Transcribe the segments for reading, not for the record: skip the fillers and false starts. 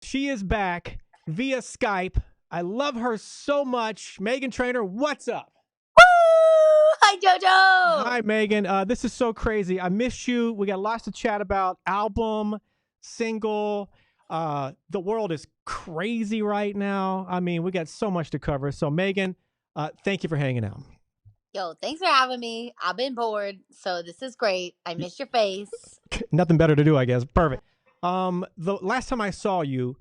She is back via Skype. I love her so much. Meghan Trainor, what's up? Woo! Hi, Jojo. Hi, Megan. This is so crazy. I miss you. We got lots to chat about. Album, single. The world is crazy right now. I mean, we got so much to cover. So, Megan, thank you for hanging out. Yo, thanks for having me. I've been bored, so this is great. I miss your face. Nothing better to do, I guess. Perfect. The last time I saw you,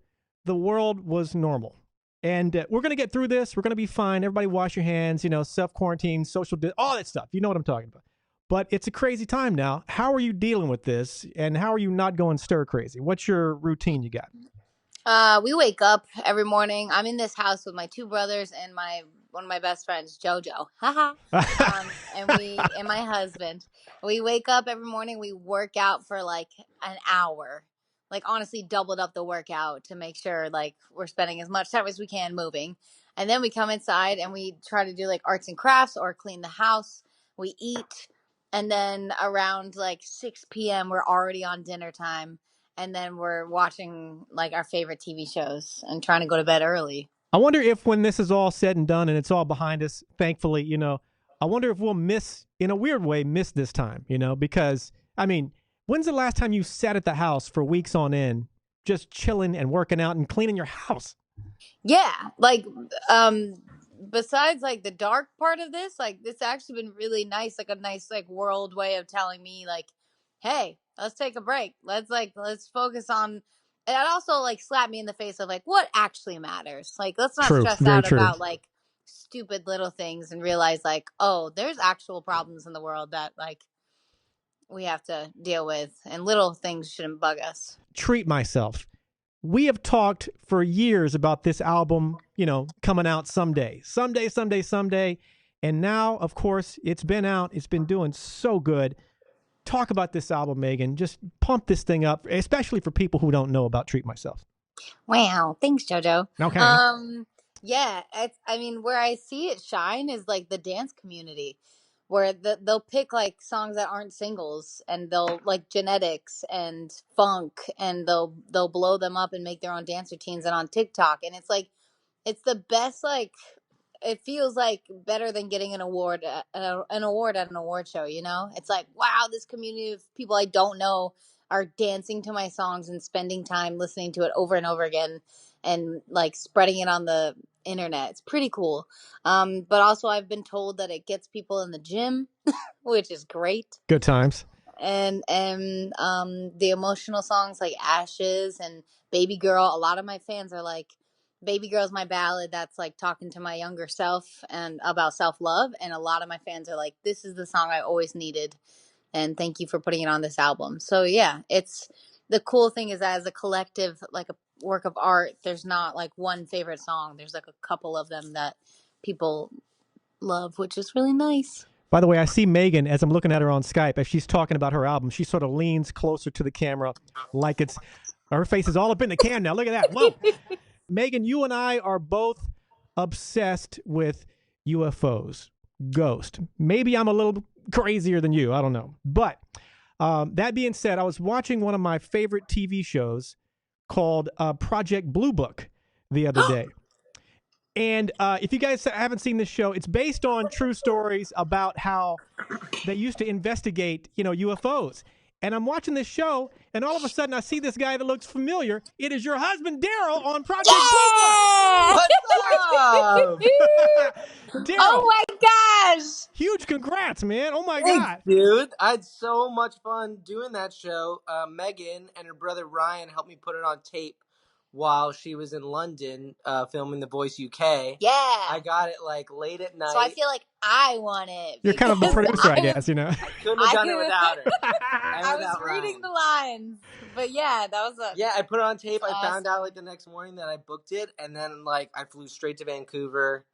the world was normal. And we're going to get through this. We're going to be fine. Everybody wash your hands, self quarantine, all that stuff. You know what I'm talking about. But it's a crazy time now. How are you dealing with this? And how are you not going stir crazy? What's your routine you got? We wake up every morning. I'm in this house with my two brothers and my one of my best friends, Jojo. Haha. And my husband. We wake up every morning. We work out for like an hour. Like honestly, doubled up the workout to make sure like we're spending as much time as we can moving. And then we come inside and we try to do like arts and crafts or clean the house. We eat, and then around like 6 p.m. we're already on dinner time, and then we're watching like our favorite TV shows and trying to go to bed early. I wonder if when this is all said and done and it's all behind us, thankfully, I wonder if we'll in a weird way, miss this time, because, I mean, when's the last time you sat at the house for weeks on end, just chilling and working out and cleaning your house? Yeah, like um besides like the dark part of this, like this actually been really nice, like a nice like world way of telling me like, hey, let's take a break. Let's focus on, and it also like slapped me in the face of like what actually matters. Like let's not True. stress Very out true. about like stupid little things and realize like, oh, there's actual problems in the world that like we have to deal with, and little things shouldn't bug us. Treat myself. We have talked for years about this album, coming out someday, someday, someday, someday. And now, of course, it's been out. It's been doing so good. Talk about this album, Megan. Just pump this thing up, especially for people who don't know about Treat Myself. Wow, thanks, Jojo. Okay. Yeah, I mean, where I see it shine is like the dance community, where they'll pick like songs that aren't singles, and they'll like genetics and funk, and they'll blow them up and make their own dance routines and on TikTok, and it's like it's the best. Like it feels like better than getting an award an award at an award show. It's like, wow, this community of people I don't know are dancing to my songs and spending time listening to it over and over again, and like spreading it on the internet. It's pretty cool. But also I've been told that it gets people in the gym, which is great. Good times. And the emotional songs like Ashes and Baby Girl, a lot of my fans are like, Baby Girl's my ballad that's like talking to my younger self and about self-love, and a lot of my fans are like, this is the song I always needed, and thank you for putting it on this album. So yeah, it's the cool thing is that as a collective, like a work of art, there's not like one favorite song. There's like a couple of them that people love, which is really nice. By the way, I see Megan as I'm looking at her on Skype as she's talking about her album. She sort of leans closer to the camera, like her face is all up in the cam now. Look at that. Whoa. Megan, you and I are both obsessed with UFOs, ghost. Maybe I'm a little crazier than you. I don't know. But that being said, I was watching one of my favorite TV shows called Project Blue Book the other day. And if you guys haven't seen this show, it's based on true stories about how they used to investigate, UFOs. And I'm watching this show, and all of a sudden I see this guy that looks familiar. It is your husband, Daryl, on Project Yeah! What's up? Daryl. Oh my gosh! Huge congrats, man. Oh my Thanks, God. dude. I had so much fun doing that show. Megan and her brother Ryan helped me put it on tape while she was in London filming The Voice UK. Yeah. I got it like late at night. So I feel like I won it. You're kind of the because producer, I was- guess, I couldn't have done it without her. I was reading the lines, but yeah, that was a Yeah, I put it on tape. That's I found out like the next morning that I booked it, and then like I flew straight to Vancouver.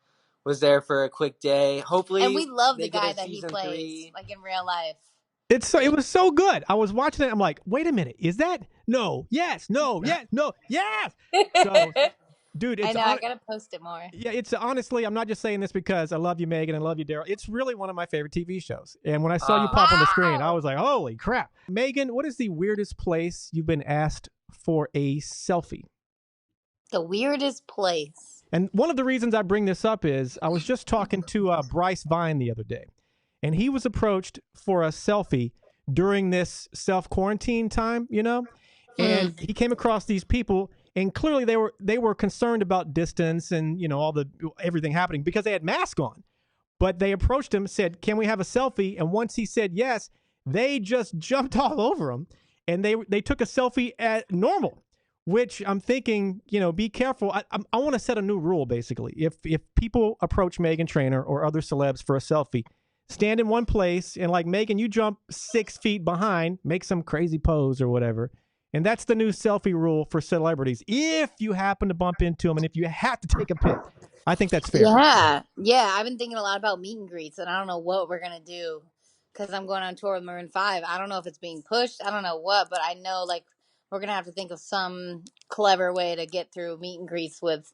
Was there for a quick day. Hopefully, and we love they the get guy a that he season plays, 3. like in real life. It was so good. I was watching it. I'm like, wait a minute. Is that? No. Yes. No. Yes. No. Yes. So, dude, I know. I gotta post it more. Yeah, it's honestly, I'm not just saying this because I love you, Megan, and I love you, Daryl. It's really one of my favorite TV shows. And when I saw you pop on the screen, I was like, holy crap. Megan, what is the weirdest place you've been asked for a selfie? The weirdest place. And one of the reasons I bring this up is I was just talking to Bryce Vine the other day, and he was approached for a selfie during this self-quarantine time, and Mm. he came across these people, and clearly they were concerned about distance and all the everything happening because they had masks on. But they approached him, said, "Can we have a selfie?" And once he said yes, they just jumped all over him, and they took a selfie at normal. Which I'm thinking, be careful. I want to set a new rule, basically. If people approach Meghan Trainor or other celebs for a selfie, stand in one place, and like Meghan, you jump 6 feet behind, make some crazy pose or whatever. And that's the new selfie rule for celebrities. If you happen to bump into them and if you have to take a pic, I think that's fair. Yeah. Yeah. I've been thinking a lot about meet and greets, and I don't know what we're going to do because I'm going on tour with Maroon 5. I don't know if it's being pushed. I don't know what, but I know like we're going to have to think of some clever way to get through meet and greets with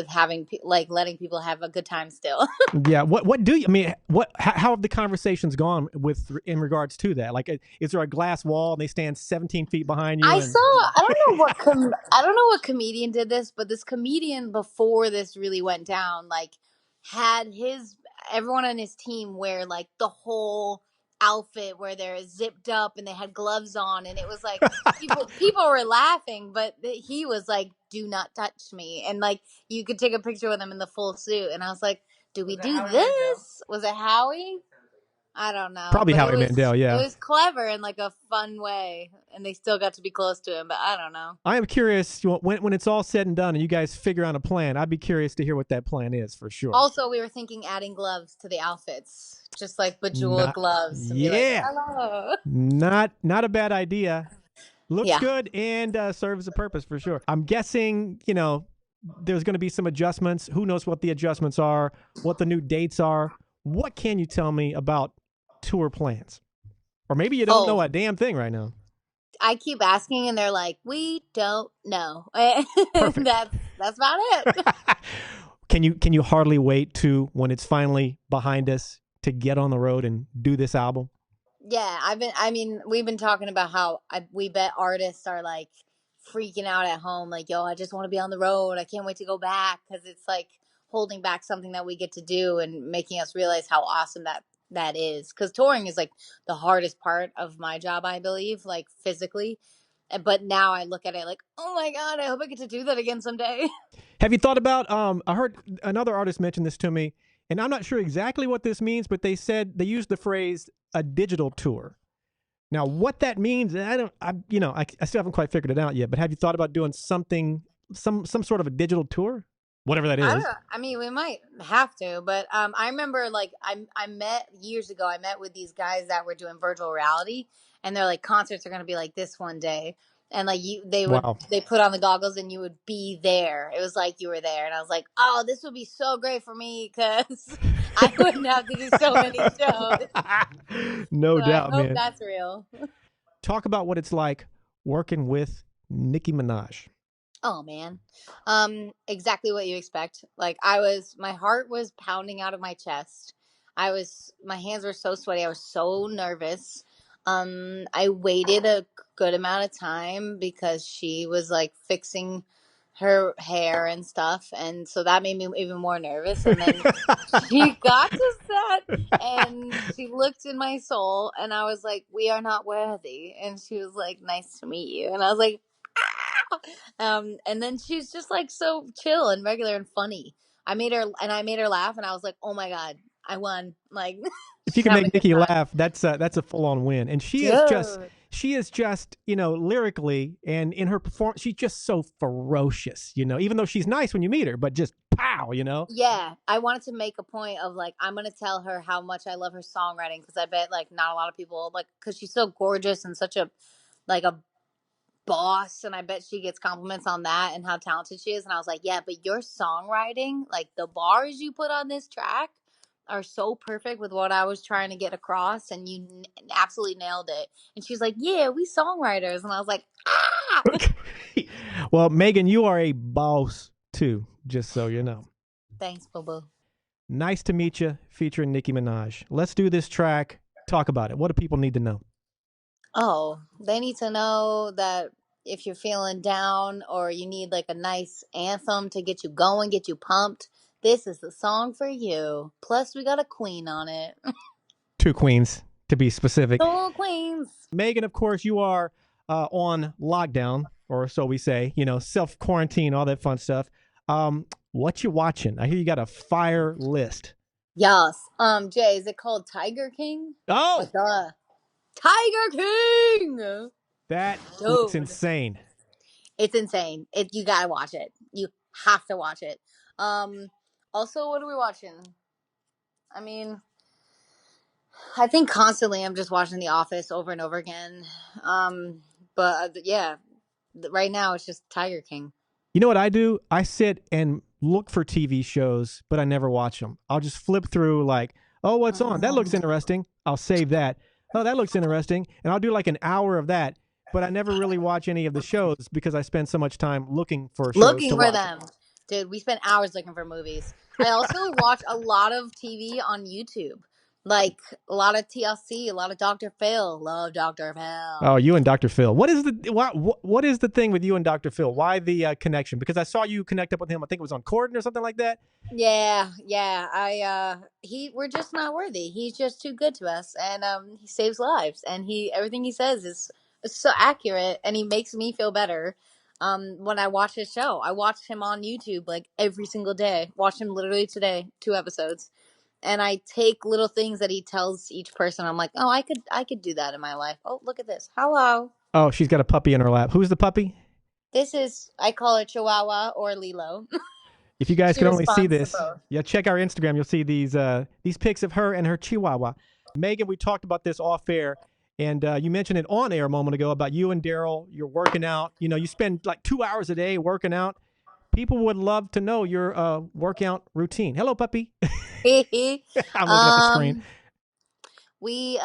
having like letting people have a good time still. Yeah. What do you I mean? How have the conversations gone with in regards to that? Like, is there a glass wall and they stand 17 feet behind you? I And saw. I don't know what comedian did this, but this comedian before this really went down, like, had his everyone on his team wear like the whole outfit where they're zipped up and they had gloves on, and it was like people were laughing, but he was like, "Do not touch me," and like you could take a picture with him in the full suit, and I was like, "Do we do this?" Was it Howie? I don't know, probably but Howie Mandel. it Yeah. was clever in like a fun way, and they still got to be close to him. But I don't know. I am curious when it's all said and done and you guys figure out a plan. I'd be curious to hear what that plan is for sure. Also, we were thinking adding gloves to the outfits, just like bejeweled Not, gloves, and be like, yeah, "Hello." not a bad idea. Looks Yeah. good and serves a purpose for sure. I'm guessing there's going to be some adjustments. Who knows what the adjustments are? What the new dates are? What can you tell me about tour plans? Or maybe you don't know Oh, a damn thing right now. I keep asking, and they're like, "We don't know." Perfect. That's about it. Can you hardly wait to when it's finally behind us to get on the road and do this album? Yeah, I mean, we've been talking about how we bet artists are like freaking out at home, like, yo, I just want to be on the road. I can't wait to go back because it's like holding back something that we get to do and making us realize how awesome that is. Because touring is like the hardest part of my job, I believe, like physically. But now I look at it like, oh my God, I hope I get to do that again someday. Have you thought about? I heard another artist mention this to me, and I'm not sure exactly what this means, but they said they used the phrase "a digital tour." Now, what that means, I don't. I still haven't quite figured it out yet. But have you thought about doing something, some sort of a digital tour, whatever that I don't is? know. I mean, we might have to, but I remember like I met years ago. I met with these guys that were doing virtual reality, and they're like concerts are going to be like this one day, and like Wow. they put on the goggles and you would be there. It was like you were there, and I was like, oh, this would be so great for me because I wouldn't have to do so many shows. No So I doubt, hope man. that's real. Talk about what it's like working with Nicki Minaj. Oh man. Exactly what you expect. Like my heart was pounding out of my chest. My hands were so sweaty. I was so nervous. I waited a good amount of time because she was like fixing her hair and stuff. And so that made me even more nervous. And then she got to set and she looked in my soul and I was like, we are not worthy. And she was like, nice to meet you. And I was like, and then she's just like so chill and regular and funny. I made her laugh, and I was like, "Oh my God, I won!" Like If you she's can having make a good Nicki time. laugh, that's a full on win. And Dude. she is just lyrically and in her performance, she's just so ferocious. Even though she's nice when you meet her, but just pow. Yeah, I wanted to make a point of like I'm gonna tell her how much I love her songwriting because I bet like not a lot of people like because she's so gorgeous and such a like a boss, and I bet she gets compliments on that and how talented she is. And I was like, yeah, but your songwriting, like the bars you put on this track are so perfect with what I was trying to get across, and you absolutely nailed it. And she's like, yeah, we songwriters. And I was like, ah. Okay. Well, Megan, you are a boss too, just so you know. Thanks, boo boo. Nice to meet you, featuring Nicki Minaj. Let's do this track. Talk about it. What do people need to know? Oh, they need to know that if you're feeling down or you need like a nice anthem to get you going, get you pumped, this is the song for you. Plus, we got a queen on it. Two queens, to be specific. Soul Queens. Megan, of course, you are on lockdown, or so we say, self quarantine, all that fun stuff. What you watching? I hear you got a fire list. Yes. Jay, is it called Tiger King? Oh, Like, Tiger King! that looks Dude. insane. It's insane. You gotta watch it. You have to watch it. Also, what are we watching? I mean, I think constantly I'm just watching The Office over and over again. But yeah, right now it's just Tiger King. You know what I do? I sit and look for TV shows, but I never watch them. I'll just flip through like, oh, what's on? That looks interesting. I'll save that. Oh, that looks interesting. And I'll do like an hour of that. But I never really watch any of the shows because I spend so much time looking for shows Looking to for watch. them. Dude, we spent hours looking for movies. I also watch a lot of TV on YouTube. Like a lot of TLC, a lot of Dr. Phil. Love Dr. Phil. Oh, you and Dr. Phil. What is the thing with you and Dr. Phil? Why the connection? Because I saw you connect up with him. I think it was on Corden or something like that. Yeah. We're just not worthy. He's just too good to us, and he saves lives, and everything he says is so accurate, and he makes me feel better. When I watch his show, I watch him on YouTube like every single day. Watch him literally today, 2 episodes, and I take little things that he tells each person. I'm like, oh, I could do that in my life. Oh, look at this. Hello. Oh, she's got a puppy in her lap. Who's the puppy? I call it Chihuahua or Lilo. If you guys She could only see responds to this, both. yeah, check our Instagram. You'll see these pics of her and her Chihuahua. Megan, we talked about this off air, and you mentioned it on air a moment ago about you and Daryl. You're working out. You spend like 2 hours a day working out. People would love to know your workout routine. Hello, puppy. I'm looking at the screen. We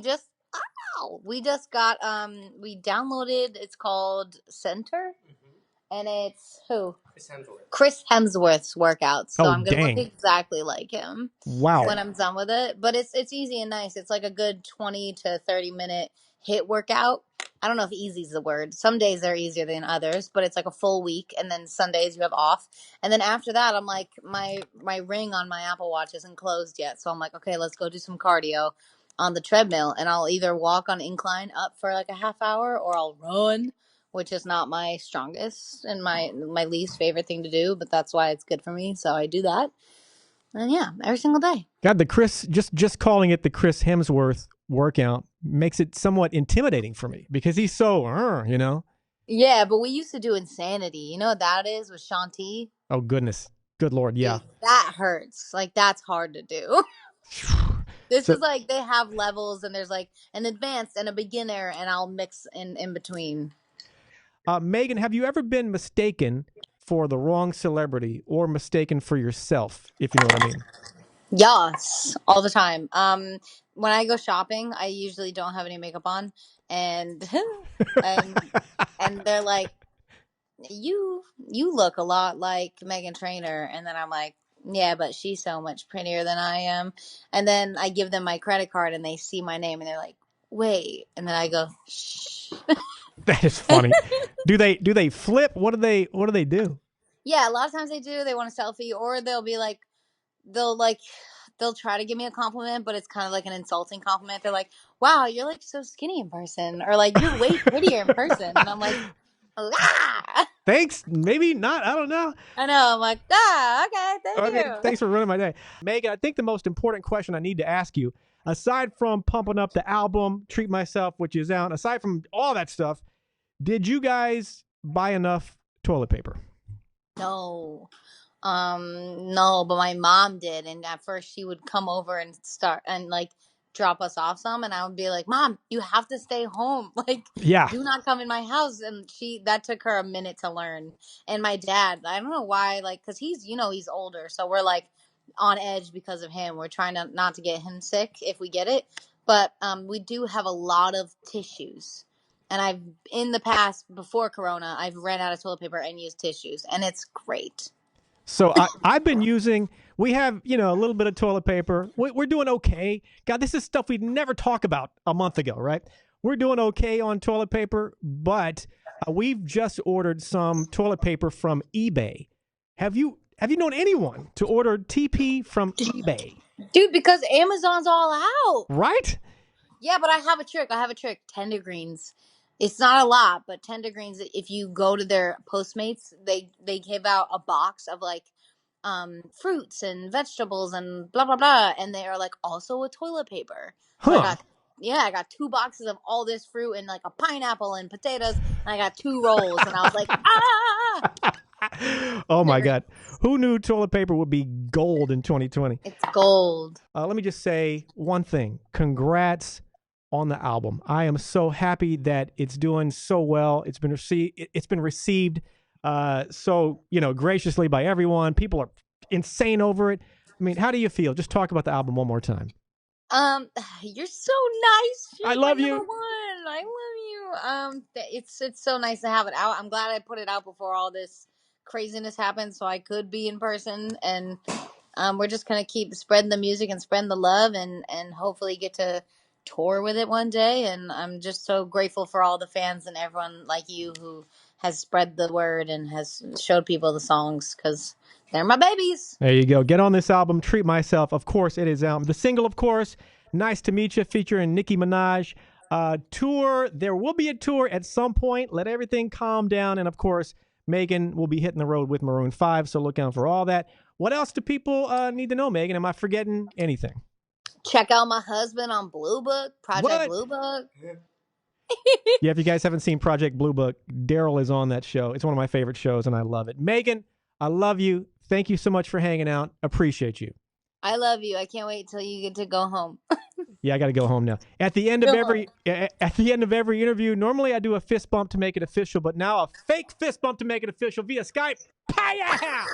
just got we downloaded. It's called Center, and it's who? Chris Hemsworth's workouts. So Oh, I'm gonna dang. look exactly like him Wow. when I'm done with it. But it's easy and nice. It's like a good 20 to 30 minute hit workout. I don't know if easy is the word. Some days they're easier than others, but it's like a full week, and then Sundays you have off. And then after that, I'm like, my ring on my Apple Watch isn't closed yet, so I'm like, okay, let's go do some cardio on the treadmill, and I'll either walk on incline up for like a half hour, or I'll run, which is not my strongest and my least favorite thing to do, but that's why it's good for me. So I do that, and yeah, every single day. God, the Chris, just calling it the Chris Hemsworth workout makes it somewhat intimidating for me because he's so. Yeah, but we used to do Insanity. You know what that is with Shanti? Oh, goodness. Good Lord. Yeah. Dude, that hurts. Like, that's hard to do. This So, is like they have levels, and there's like an advanced and a beginner, and I'll mix in between. Megan, have you ever been mistaken for the wrong celebrity or mistaken for yourself, if you know what I mean? Yes, all the time. When I go shopping, I usually don't have any makeup on, and and and they're like, you look a lot like Meghan Trainor, and then I'm like, yeah, but she's so much prettier than I am. And then I give them my credit card, and they see my name, and they're like, wait, and then I go, shh. That is funny. Do they flip? What do they do? Yeah, a lot of times they do. They want a selfie, or they'll try to give me a compliment, but it's kind of like an insulting compliment. They're like, wow, you're like so skinny in person, or like you're way prettier in person, and I'm like, ah! Thanks. Maybe not. I don't know. I know. I'm like, okay, thank you. Thanks for ruining my day. Megan, I think the most important question I need to ask you, aside from pumping up the album, Treat Myself, which is out, aside from all that stuff, did you guys buy enough toilet paper? No. No, but my mom did, and at first she would come over and start and like drop us off some, and I would be like, Mom, you have to stay home. Like, Yeah. do not come in my house. And that took her a minute to learn. And my dad, I don't know why, like, because he's older, so we're like on edge because of him. We're trying to not to get him sick if we get it, but we do have a lot of tissues. And I've in the past before Corona, I've ran out of toilet paper and used tissues, and it's great. So I've been using, we have, a little bit of toilet paper. We're doing okay. God, this is stuff we'd never talk about a month ago, right? We're doing okay on toilet paper, but We've just ordered some toilet paper from eBay. Have you known anyone to order TP from eBay? Dude, because Amazon's all out. Right? Yeah, but I have a trick. Tender greens. It's not a lot, but tender greens. If you go to their Postmates, they give out a box of like fruits and vegetables and blah blah blah, and they are like also a toilet paper. So Huh. I got 2 boxes of all this fruit and like a pineapple and potatoes, and I got 2 rolls, and I was like, Oh my Never- God. Who knew toilet paper would be gold in 2020? it's gold. Let me just say one thing. Congrats on the album. I am so happy that it's doing so well. It's been received so, graciously by everyone. People are insane over it. I mean, how do you feel? Just talk about the album one more time. You're so nice. You're I love my you. number one. I love you. It's so nice to have it out. I'm glad I put it out before all this craziness happened, so I could be in person. And we're just gonna keep spreading the music and spreading the love, and hopefully get to tour with it one day. And I'm just so grateful for all the fans and everyone like you who has spread the word and has showed people the songs, because they're my babies. There you go. Get on this album, Treat Myself. Of course, it is out. The single, of course, Nice to Meet You, featuring Nicki Minaj. Tour. There will be a tour at some point. Let everything calm down. And, of course, Meghan will be hitting the road with Maroon 5, so look out for all that. What else do people need to know, Meghan? Am I forgetting anything? Check out my husband on Blue Book, Project What? Blue Book. Yeah, if you guys haven't seen Project Blue Book, Daryl is on that show. It's one of my favorite shows, and I love it. Meghan, I love you. Thank you so much for hanging out. Appreciate you. I love you. I can't wait till you get to go home. Yeah, I got to go home now. At the end of every interview, normally I do a fist bump to make it official, but now a fake fist bump to make it official via Skype. Hiya!